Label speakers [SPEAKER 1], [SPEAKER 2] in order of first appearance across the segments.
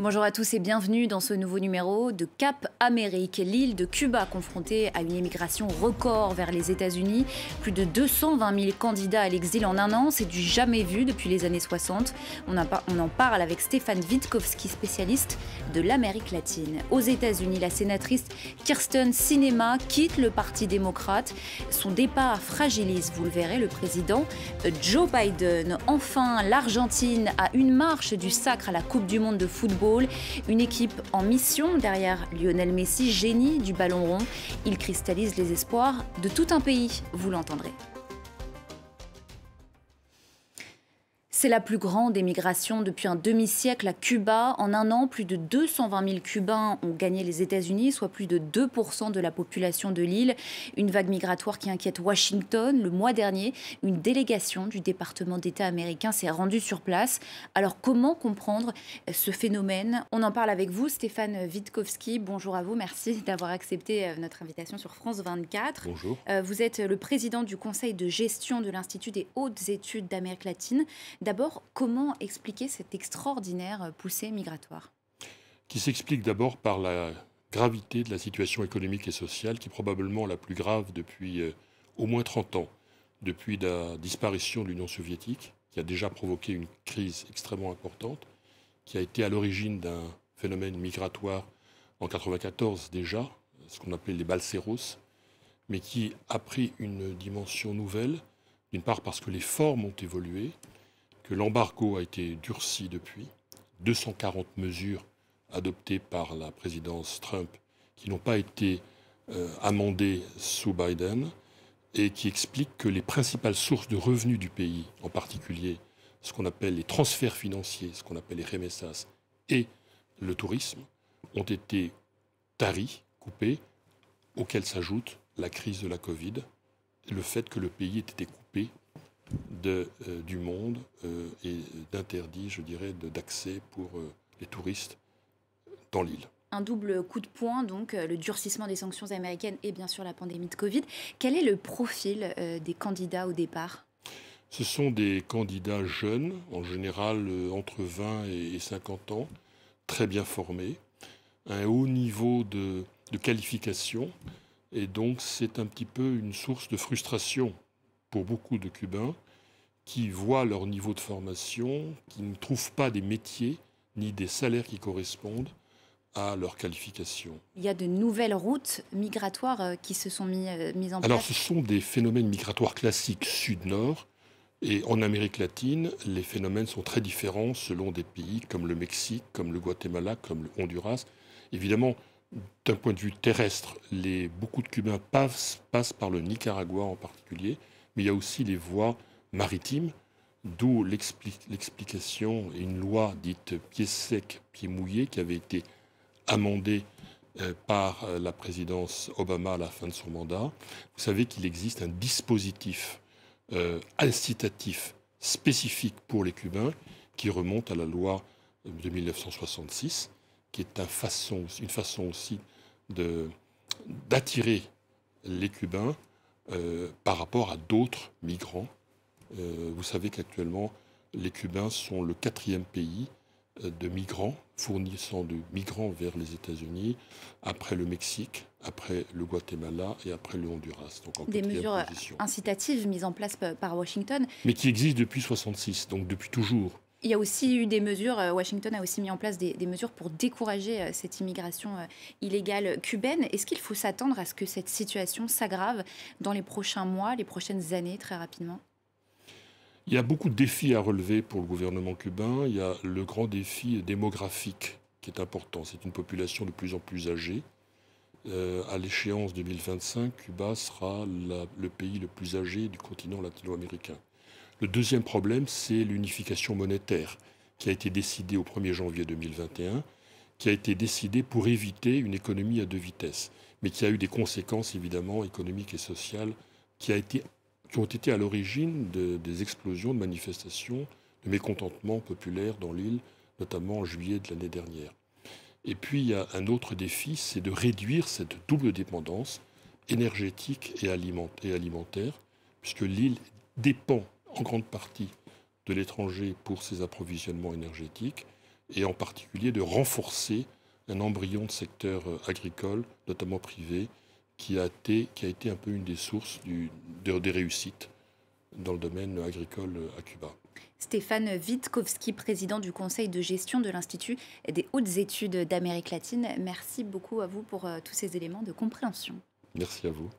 [SPEAKER 1] Bonjour à tous et bienvenue dans ce nouveau numéro de Cap Amérique. L'île de Cuba confrontée à une émigration record vers les États-Unis. Plus de 220 000 candidats à l'exil en un an, c'est du jamais vu depuis les années 60. On en parle avec Stéphane Witkowski, spécialiste de l'Amérique latine. Aux États-Unis, la sénatrice Kyrsten Sinema quitte le Parti démocrate. Son départ fragilise, vous le verrez, le président Joe Biden. Enfin, l'Argentine a une marche du sacre à la Coupe du Monde de football. Une équipe en mission derrière Lionel Messi, génie du ballon rond. Il cristallise les espoirs de tout un pays, vous l'entendrez. C'est la plus grande émigration depuis un demi-siècle à Cuba. En un an, plus de 220 000 Cubains ont gagné les États-Unis, soit plus de 2% de la population de l'île. Une vague migratoire qui inquiète Washington. Le mois dernier, une délégation du département d'État américain s'est rendue sur place. Alors, comment comprendre ce phénomène? On en parle avec vous, Stéphane Witkowski. Bonjour à vous, merci d'avoir accepté notre invitation sur France 24.
[SPEAKER 2] Bonjour.
[SPEAKER 1] Vous êtes le président du conseil de gestion de l'Institut des hautes études d'Amérique latine. D'abord, comment expliquer cette extraordinaire poussée migratoire?
[SPEAKER 2] Qui s'explique d'abord par la gravité de la situation économique et sociale, qui est probablement la plus grave depuis au moins 30 ans, depuis la disparition de l'Union soviétique, qui a déjà provoqué une crise extrêmement importante, qui a été à l'origine d'un phénomène migratoire en 1994 déjà, ce qu'on appelait les balseros, mais qui a pris une dimension nouvelle, d'une part parce que les formes ont évolué, que l'embargo a été durci depuis, 240 mesures adoptées par la présidence Trump qui n'ont pas été amendées sous Biden et qui expliquent que les principales sources de revenus du pays, en particulier ce qu'on appelle les transferts financiers, ce qu'on appelle les remessas et le tourisme, ont été taris, coupés, auxquels s'ajoute la crise de la Covid, le fait que le pays ait été coupé du monde et d'interdit, je dirais, d'accès pour les touristes dans l'île.
[SPEAKER 1] Un double coup de poing, donc le durcissement des sanctions américaines et bien sûr la pandémie de Covid. Quel est le profil des candidats au départ?
[SPEAKER 2] Ce sont des candidats jeunes, en général entre 20 et 50 ans, très bien formés, un haut niveau de qualification, et donc c'est un petit peu une source de frustration pour beaucoup de Cubains qui voient leur niveau de formation, qui ne trouvent pas des métiers ni des salaires qui correspondent à leur qualification.
[SPEAKER 1] Il y a de nouvelles routes migratoires qui se sont mises en place.
[SPEAKER 2] Alors ce sont des phénomènes migratoires classiques sud-nord, et en Amérique latine, les phénomènes sont très différents selon des pays comme le Mexique, comme le Guatemala, comme le Honduras. Évidemment, d'un point de vue terrestre, beaucoup de Cubains passent par le Nicaragua en particulier, mais il y a aussi les voies maritimes, d'où l'explication et une loi dite pied sec, pied mouillé, qui avait été amendée par la présidence Obama à la fin de son mandat. Vous savez qu'il existe un dispositif incitatif spécifique pour les Cubains qui remonte à la loi de 1966, qui est une façon aussi d'attirer les Cubains par rapport à d'autres migrants. Vous savez qu'actuellement, les Cubains sont le 4e pays de migrants, fournissant de migrants vers les États-Unis, après le Mexique, après le Guatemala et après le Honduras. Donc en
[SPEAKER 1] des mesures
[SPEAKER 2] position.
[SPEAKER 1] incitatives mises en place par Washington.
[SPEAKER 2] Mais qui existent depuis 1966, donc depuis toujours.
[SPEAKER 1] Il y a aussi eu des mesures, Washington a aussi mis en place des mesures pour décourager cette immigration illégale cubaine. Est-ce qu'il faut s'attendre à ce que cette situation s'aggrave dans les prochains mois, les prochaines années, très rapidement?
[SPEAKER 2] Il y a beaucoup de défis à relever pour le gouvernement cubain. Il y a le grand défi démographique qui est important. C'est une population de plus en plus âgée. À l'échéance 2025, Cuba sera le pays le plus âgé du continent latino-américain. Le deuxième problème, c'est l'unification monétaire qui a été décidée au 1er janvier 2021, qui a été décidée pour éviter une économie à deux vitesses, mais qui a eu des conséquences évidemment économiques et sociales qui ont été à l'origine des explosions de manifestations, de mécontentement populaire dans l'île, notamment en juillet de l'année dernière. Et puis il y a un autre défi, c'est de réduire cette double dépendance énergétique et alimentaire, puisque l'île dépend en grande partie de l'étranger pour ses approvisionnements énergétiques, et en particulier de renforcer un embryon de secteur agricole, notamment privé, qui a été un peu une des sources des réussites dans le domaine agricole à Cuba.
[SPEAKER 1] Stéphane Witkowski, président du conseil de gestion de l'Institut des hautes études d'Amérique latine. Merci beaucoup à vous pour tous ces éléments de compréhension.
[SPEAKER 2] Merci à vous.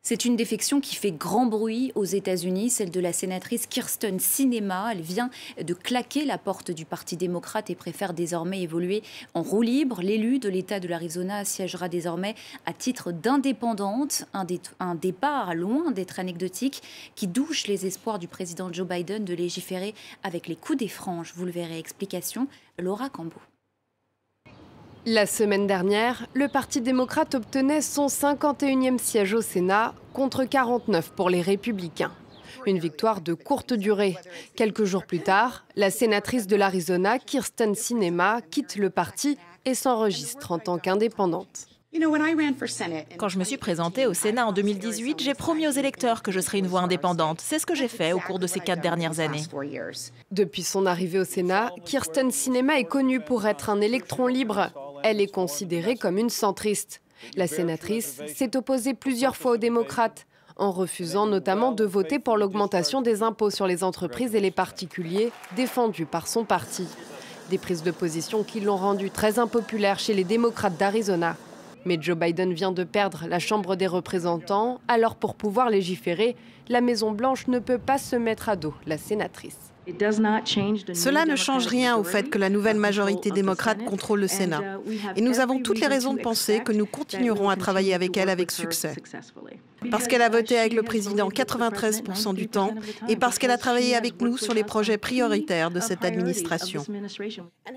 [SPEAKER 1] C'est une défection qui fait grand bruit aux États-Unis, celle de la sénatrice Kyrsten Sinema. Elle vient de claquer la porte du Parti démocrate et préfère désormais évoluer en roue libre. L'élu de l'État de l'Arizona siégera désormais à titre d'indépendante, un départ loin d'être anecdotique qui douche les espoirs du président Joe Biden de légiférer avec les coups des franges. Vous le verrez, explication, Laura Cambo.
[SPEAKER 3] La semaine dernière, le Parti démocrate obtenait son 51e siège au Sénat contre 49 pour les Républicains. Une victoire de courte durée. Quelques jours plus tard, la sénatrice de l'Arizona, Kyrsten Sinema, quitte le parti et s'enregistre en tant qu'indépendante.
[SPEAKER 4] Quand je me suis présentée au Sénat en 2018, j'ai promis aux électeurs que je serais une voix indépendante. C'est ce que j'ai fait au cours de ces 4 dernières années.
[SPEAKER 3] Depuis son arrivée au Sénat, Kyrsten Sinema est connue pour être un électron libre. Elle est considérée comme une centriste. La sénatrice s'est opposée plusieurs fois aux démocrates, en refusant notamment de voter pour l'augmentation des impôts sur les entreprises et les particuliers, défendue par son parti. Des prises de position qui l'ont rendue très impopulaire chez les démocrates d'Arizona. Mais Joe Biden vient de perdre la Chambre des représentants, alors pour pouvoir légiférer, la Maison-Blanche ne peut pas se mettre à dos la sénatrice.
[SPEAKER 5] Cela ne change rien au fait que la nouvelle majorité démocrate contrôle le Sénat. Et nous avons toutes les raisons de penser que nous continuerons à travailler avec elle avec succès. Parce qu'elle a voté avec le président 93% du temps et parce qu'elle a travaillé avec nous sur les projets prioritaires de cette administration.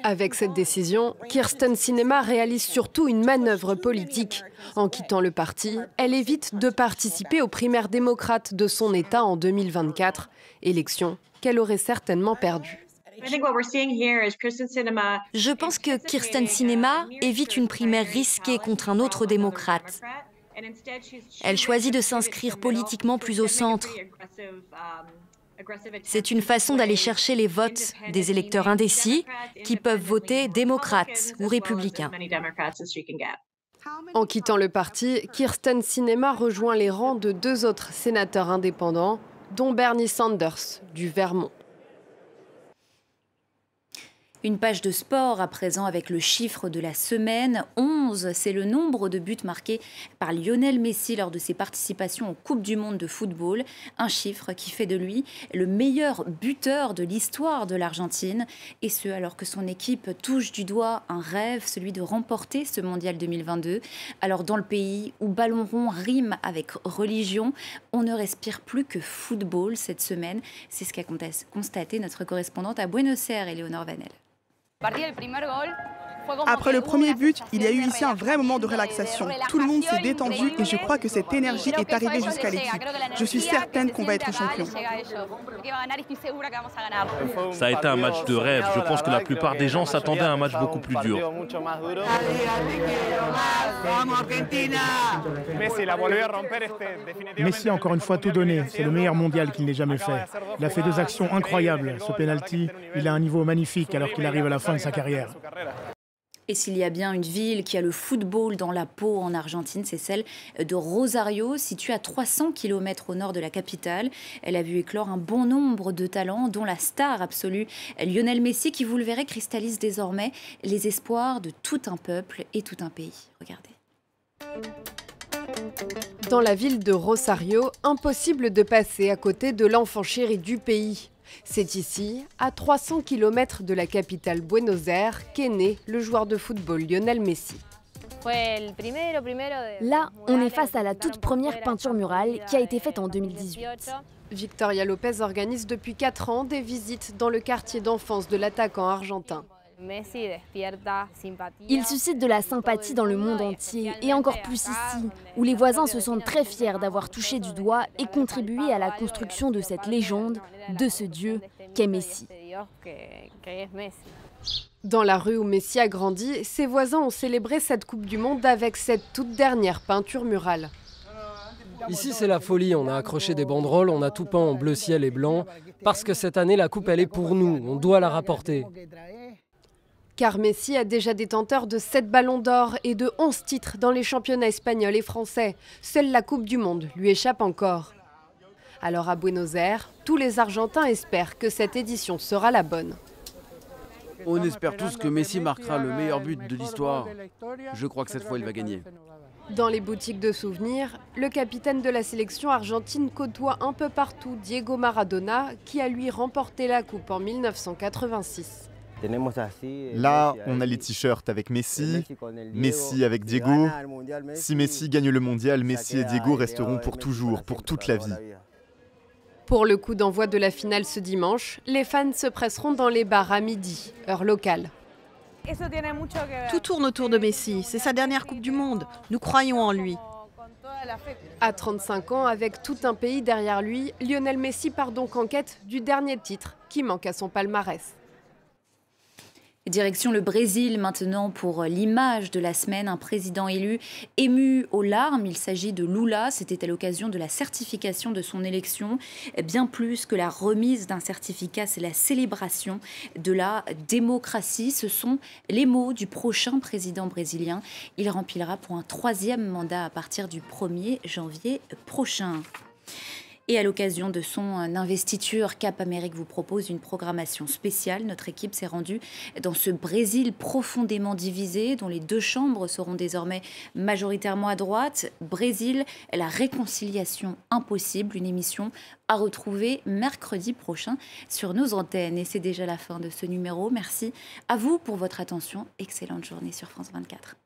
[SPEAKER 3] Avec cette décision, Kyrsten Sinema réalise surtout une manœuvre politique. En quittant le parti, elle évite de participer aux primaires démocrates de son État en 2024, élection qu'elle aurait certainement perdue.
[SPEAKER 6] Je pense que Kyrsten Sinema évite une primaire risquée contre un autre démocrate. Elle choisit de s'inscrire politiquement plus au centre. C'est une façon d'aller chercher les votes des électeurs indécis qui peuvent voter démocrate ou républicain.
[SPEAKER 3] En quittant le parti, Kyrsten Sinema rejoint les rangs de 2 autres sénateurs indépendants, dont Bernie Sanders, du Vermont.
[SPEAKER 1] Une page de sport à présent avec le chiffre de la semaine. 11, c'est le nombre de buts marqués par Lionel Messi lors de ses participations aux Coupes du Monde de football. Un chiffre qui fait de lui le meilleur buteur de l'histoire de l'Argentine. Et ce, alors que son équipe touche du doigt un rêve, celui de remporter ce mondial 2022. Alors dans le pays où ballon rond rime avec religion, on ne respire plus que football cette semaine. C'est ce qu'a constaté notre correspondante à Buenos Aires, Éléonore Vanel.
[SPEAKER 7] Après le premier but, il y a eu ici un vrai moment de relaxation. Tout le monde s'est détendu et je crois que cette énergie est arrivée jusqu'à l'équipe. Je suis certaine qu'on va être champion.
[SPEAKER 8] Ça a été un match de rêve. Je pense que la plupart des gens s'attendaient à un match beaucoup plus dur.
[SPEAKER 9] Messi a encore une fois tout donné. C'est le meilleur mondial qu'il n'ait jamais fait. Il a fait 2 actions incroyables. Ce penalty, il a un niveau magnifique alors qu'il arrive à la fin de sa carrière.
[SPEAKER 1] Et s'il y a bien une ville qui a le football dans la peau en Argentine, c'est celle de Rosario, située à 300 km au nord de la capitale. Elle a vu éclore un bon nombre de talents, dont la star absolue Lionel Messi, qui, vous le verrez, cristallise désormais les espoirs de tout un peuple et tout un pays. Regardez.
[SPEAKER 3] Dans la ville de Rosario, impossible de passer à côté de l'enfant chéri du pays. C'est ici, à 300 km de la capitale Buenos Aires, qu'est né le joueur de football Lionel Messi.
[SPEAKER 10] Là, on est face à la toute première peinture murale qui a été faite en 2018.
[SPEAKER 3] Victoria Lopez organise depuis 4 ans des visites dans le quartier d'enfance de l'attaquant argentin.
[SPEAKER 10] Il suscite de la sympathie dans le monde entier, et encore plus ici, où les voisins se sentent très fiers d'avoir touché du doigt et contribué à la construction de cette légende, de ce dieu qu'est Messi.
[SPEAKER 3] Dans la rue où Messi a grandi, ses voisins ont célébré cette Coupe du Monde avec cette toute dernière peinture murale.
[SPEAKER 11] Ici, c'est la folie. On a accroché des banderoles, on a tout peint en bleu ciel et blanc, parce que cette année, la Coupe, elle est pour nous. On doit la rapporter.
[SPEAKER 3] Car Messi a déjà détenteur de 7 ballons d'or et de 11 titres dans les championnats espagnols et français. Seule la Coupe du Monde lui échappe encore. Alors à Buenos Aires, tous les Argentins espèrent que cette édition sera la bonne.
[SPEAKER 12] On espère tous que Messi marquera le meilleur but de l'histoire. Je crois que cette fois, il va gagner.
[SPEAKER 3] Dans les boutiques de souvenirs, le capitaine de la sélection argentine côtoie un peu partout Diego Maradona, qui a lui remporté la Coupe en 1986.
[SPEAKER 13] Là, on a les t-shirts avec Messi, Messi avec Diego. Si Messi gagne le mondial, Messi et Diego resteront pour toujours, pour toute la vie.
[SPEAKER 3] Pour le coup d'envoi de la finale ce dimanche, les fans se presseront dans les bars à midi, heure locale.
[SPEAKER 5] Tout tourne autour de Messi, c'est sa dernière Coupe du Monde. Nous croyons en lui.
[SPEAKER 3] À 35 ans, avec tout un pays derrière lui, Lionel Messi part donc en quête du dernier titre qui manque à son palmarès.
[SPEAKER 1] Direction le Brésil maintenant pour l'image de la semaine. Un président élu ému aux larmes. Il s'agit de Lula. C'était à l'occasion de la certification de son élection. Bien plus que la remise d'un certificat, c'est la célébration de la démocratie. Ce sont les mots du prochain président brésilien. Il remplira pour un 3e mandat à partir du 1er janvier prochain. Et à l'occasion de son investiture, Cap Amérique vous propose une programmation spéciale. Notre équipe s'est rendue dans ce Brésil profondément divisé, dont les 2 chambres seront désormais majoritairement à droite. Brésil, la réconciliation impossible, une émission à retrouver mercredi prochain sur nos antennes. Et c'est déjà la fin de ce numéro. Merci à vous pour votre attention. Excellente journée sur France 24.